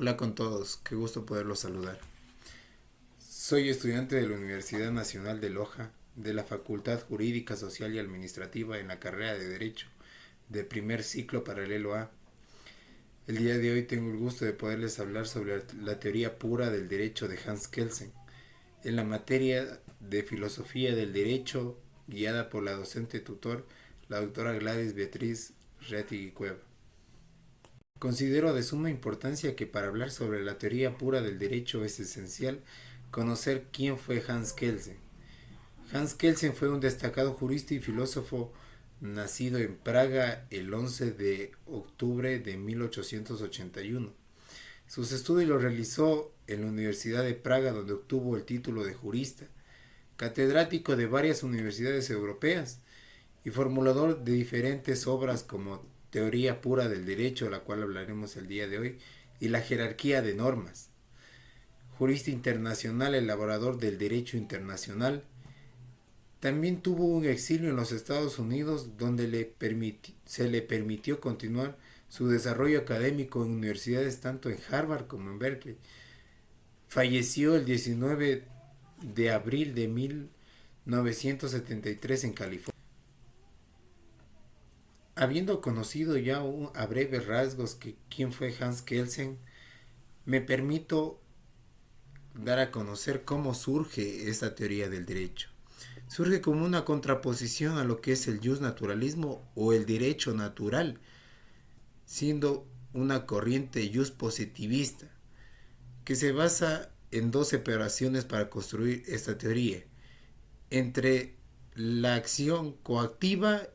Hola con todos, qué gusto poderlos saludar. Soy estudiante de la Universidad Nacional de Loja, de la Facultad Jurídica, Social y Administrativa en la carrera de Derecho, de primer ciclo paralelo A. El día de hoy tengo el gusto de poderles hablar sobre la teoría pura del derecho de Hans Kelsen, en la materia de filosofía del derecho, guiada por la docente tutor, la doctora Gladys Beatriz Reategui Cueva. Considero de suma importancia que para hablar sobre la teoría pura del derecho es esencial conocer quién fue Hans Kelsen. Hans Kelsen fue un destacado jurista y filósofo nacido en Praga el 11 de octubre de 1881. Sus estudios los realizó en la Universidad de Praga, donde obtuvo el título de jurista, catedrático de varias universidades europeas y formulador de diferentes obras como Teoría pura del derecho, de la cual hablaremos el día de hoy, y la jerarquía de normas. Jurista internacional, elaborador del derecho internacional. También tuvo un exilio en los Estados Unidos donde se le permitió continuar su desarrollo académico en universidades tanto en Harvard como en Berkeley. Falleció el 19 de abril de 1973 en California. Habiendo conocido ya a breves rasgos quién fue Hans Kelsen, me permito dar a conocer cómo surge esta teoría del derecho. Surge como una contraposición a lo que es el justnaturalismo o el derecho natural, siendo una corriente justpositivista que se basa en dos separaciones para construir esta teoría, entre la acción coactiva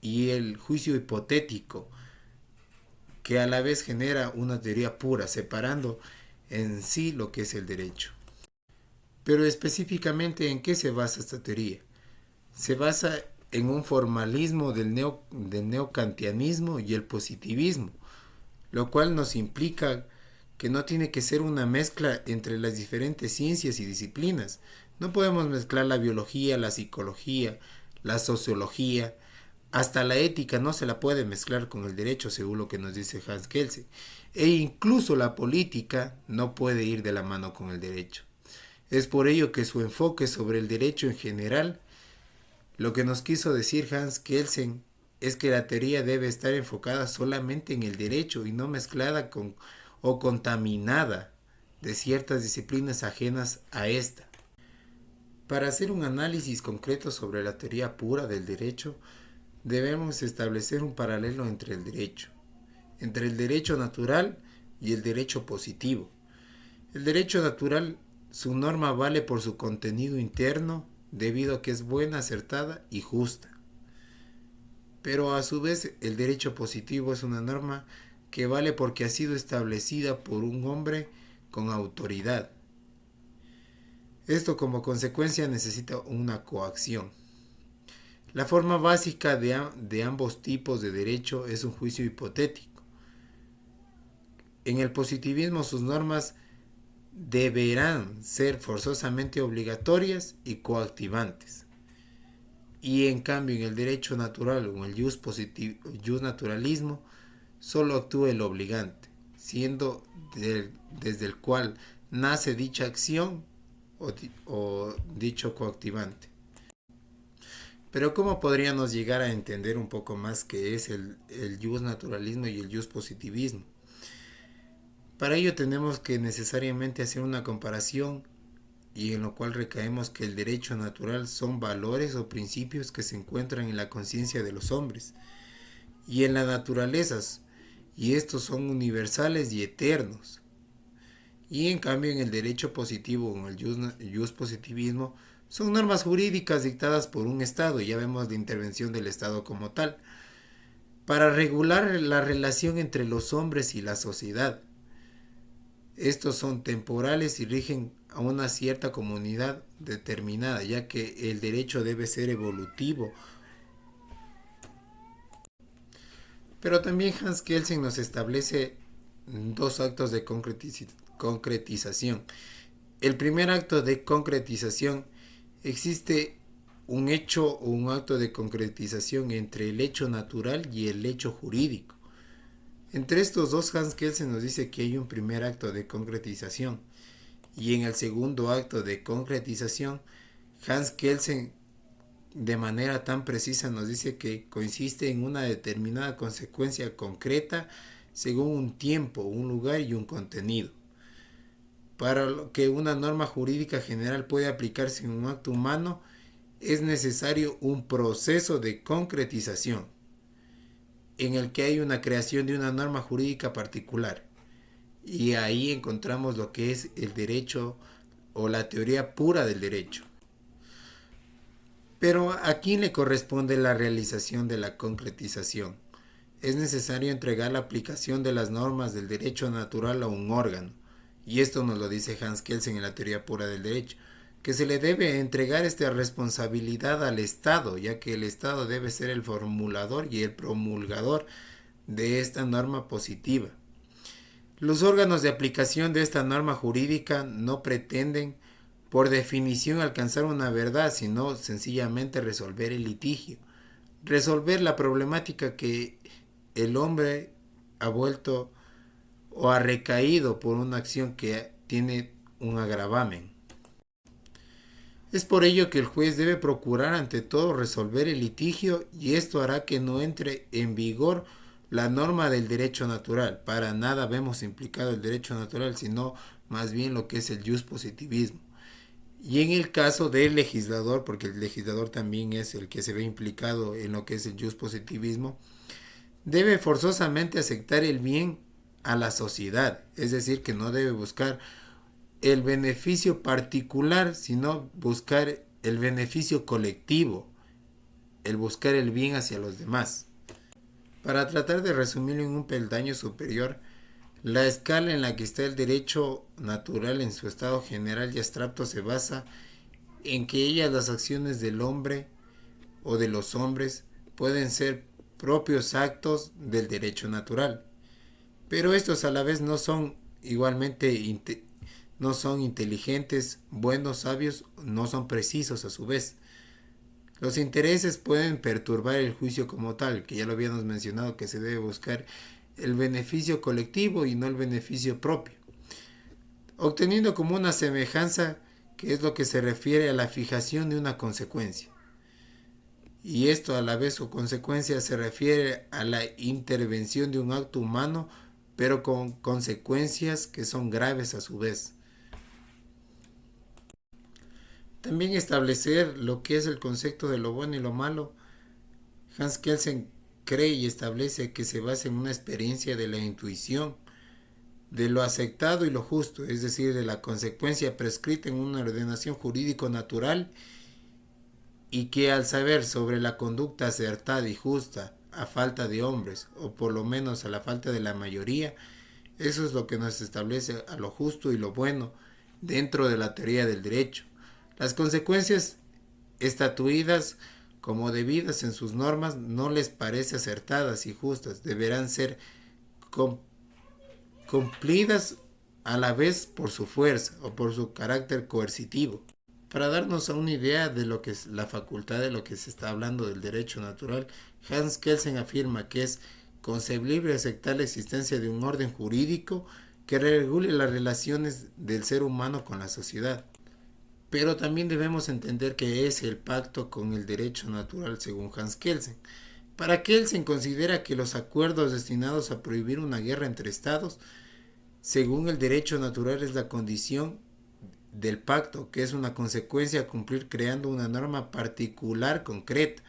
y el juicio hipotético, que a la vez genera una teoría pura, separando en sí lo que es el derecho. Pero específicamente, ¿en qué se basa esta teoría? Se basa en un formalismo del neocantianismo y el positivismo, lo cual nos implica que no tiene que ser una mezcla entre las diferentes ciencias y disciplinas. No podemos mezclar la biología, la psicología, la sociología, hasta la ética no se la puede mezclar con el derecho, según lo que nos dice Hans Kelsen. E incluso la política no puede ir de la mano con el derecho. Es por ello que su enfoque sobre el derecho en general, lo que nos quiso decir Hans Kelsen, es que la teoría debe estar enfocada solamente en el derecho y no mezclada con o contaminada de ciertas disciplinas ajenas a esta. Para hacer un análisis concreto sobre la teoría pura del derecho, debemos establecer un paralelo entre el derecho natural y el derecho positivo. El derecho natural, su norma vale por su contenido interno, debido a que es buena, acertada y justa. Pero a su vez el derecho positivo es una norma que vale porque ha sido establecida por un hombre con autoridad. Esto como consecuencia necesita una coacción. La forma básica de ambos tipos de derecho es un juicio hipotético. En el positivismo sus normas deberán ser forzosamente obligatorias y coactivantes. Y en cambio en el derecho natural o en el justnaturalismo solo actúa el obligante, siendo desde el cual nace dicha acción o dicho coactivante. Pero ¿cómo podríamos llegar a entender un poco más qué es el justnaturalismo y el justpositivismo? Para ello tenemos que necesariamente hacer una comparación y en lo cual recaemos que el derecho natural son valores o principios que se encuentran en la conciencia de los hombres y en las naturalezas, y estos son universales y eternos. Y en cambio en el derecho positivo o en el justpositivismo son normas jurídicas dictadas por un Estado, ya vemos la intervención del Estado como tal, para regular la relación entre los hombres y la sociedad. Estos son temporales y rigen a una cierta comunidad determinada, ya que el derecho debe ser evolutivo. Pero también Hans Kelsen nos establece dos actos de concretización. El primer acto de concretización, existe un hecho o un acto de concretización entre el hecho natural y el hecho jurídico. Entre estos dos, Hans Kelsen nos dice que hay un primer acto de concretización y en el segundo acto de concretización, Hans Kelsen de manera tan precisa nos dice que consiste en una determinada consecuencia concreta según un tiempo, un lugar y un contenido. Para que una norma jurídica general pueda aplicarse en un acto humano, es necesario un proceso de concretización en el que hay una creación de una norma jurídica particular. Y ahí encontramos lo que es el derecho o la teoría pura del derecho. Pero ¿a quién le corresponde la realización de la concretización? Es necesario entregar la aplicación de las normas del derecho natural a un órgano. Y esto nos lo dice Hans Kelsen en la teoría pura del derecho, que se le debe entregar esta responsabilidad al Estado, ya que el Estado debe ser el formulador y el promulgador de esta norma positiva. Los órganos de aplicación de esta norma jurídica no pretenden, por definición, alcanzar una verdad, sino sencillamente resolver el litigio, resolver la problemática que el hombre ha vuelto o ha recaído por una acción que tiene un agravamen. Es por ello que el juez debe procurar ante todo resolver el litigio y esto hará que no entre en vigor la norma del derecho natural. Para nada vemos implicado el derecho natural, sino más bien lo que es el positivismo. Y en el caso del legislador, porque el legislador también es el que se ve implicado en lo que es el positivismo, debe forzosamente aceptar el bien a la sociedad, es decir, que no debe buscar el beneficio particular, sino buscar el beneficio colectivo, el buscar el bien hacia los demás. Para tratar de resumirlo en un peldaño superior, la escala en la que está el derecho natural en su estado general y abstracto se basa en que ellas, las acciones del hombre o de los hombres, pueden ser propios actos del derecho natural, pero estos a la vez no son igualmente no son inteligentes, buenos, sabios, no son precisos a su vez. Los intereses pueden perturbar el juicio como tal, que ya lo habíamos mencionado, que se debe buscar el beneficio colectivo y no el beneficio propio, obteniendo como una semejanza que es lo que se refiere a la fijación de una consecuencia. Y esto a la vez su consecuencia se refiere a la intervención de un acto humano, pero con consecuencias que son graves a su vez. También establecer lo que es el concepto de lo bueno y lo malo. Hans Kelsen cree y establece que se basa en una experiencia de la intuición, de lo aceptado y lo justo, es decir, de la consecuencia prescrita en una ordenación jurídico-natural, y que al saber sobre la conducta acertada y justa a falta de hombres, o por lo menos a la falta de la mayoría, eso es lo que nos establece a lo justo y lo bueno dentro de la teoría del derecho. Las consecuencias estatuidas como debidas en sus normas no les parece acertadas y justas, deberán ser cumplidas a la vez por su fuerza o por su carácter coercitivo. Para darnos una idea de lo que es la facultad de lo que se está hablando del derecho natural, Hans Kelsen afirma que es concebible aceptar la existencia de un orden jurídico que regule las relaciones del ser humano con la sociedad. Pero también debemos entender que es el pacto con el derecho natural según Hans Kelsen. Para Kelsen considera que los acuerdos destinados a prohibir una guerra entre estados, según el derecho natural, es la condición del pacto, que es una consecuencia a cumplir creando una norma particular concreta,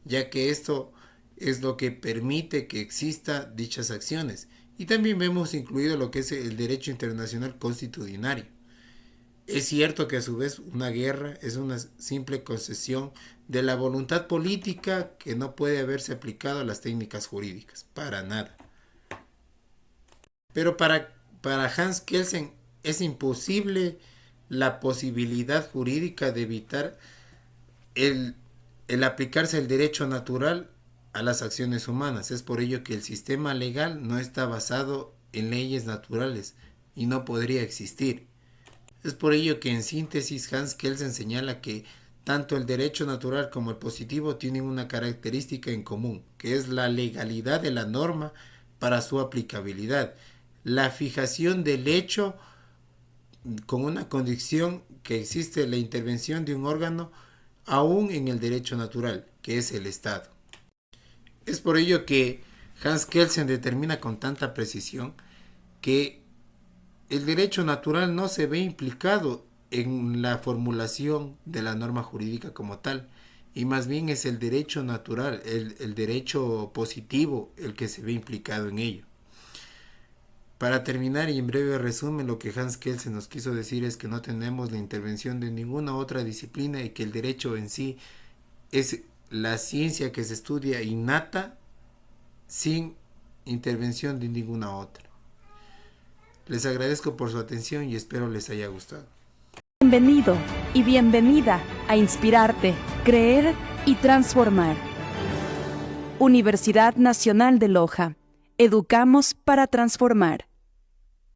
ya que esto es lo que permite que exista dichas acciones. Y también vemos incluido lo que es el derecho internacional constitucional. Es cierto que a su vez una guerra es una simple concesión de la voluntad política que no puede haberse aplicado a las técnicas jurídicas, para nada. Pero para Hans Kelsen es imposible la posibilidad jurídica de evitar el, el aplicarse el derecho natural a las acciones humanas. Es por ello que el sistema legal no está basado en leyes naturales y no podría existir. Es por ello que en síntesis Hans Kelsen señala que tanto el derecho natural como el positivo tienen una característica en común, que es la legalidad de la norma para su aplicabilidad. La fijación del hecho con una condición que existe la intervención de un órgano aún en el derecho natural, que es el Estado. Es por ello que Hans Kelsen determina con tanta precisión que el derecho natural no se ve implicado en la formulación de la norma jurídica como tal, y más bien es el derecho natural, el derecho positivo, el que se ve implicado en ello. Para terminar y en breve resumen, lo que Hans Kelsen nos quiso decir es que no tenemos la intervención de ninguna otra disciplina y que el derecho en sí es la ciencia que se estudia innata sin intervención de ninguna otra. Les agradezco por su atención y espero les haya gustado. Bienvenido y bienvenida a Inspirarte, Creer y Transformar. Universidad Nacional de Loja. Educamos para transformar.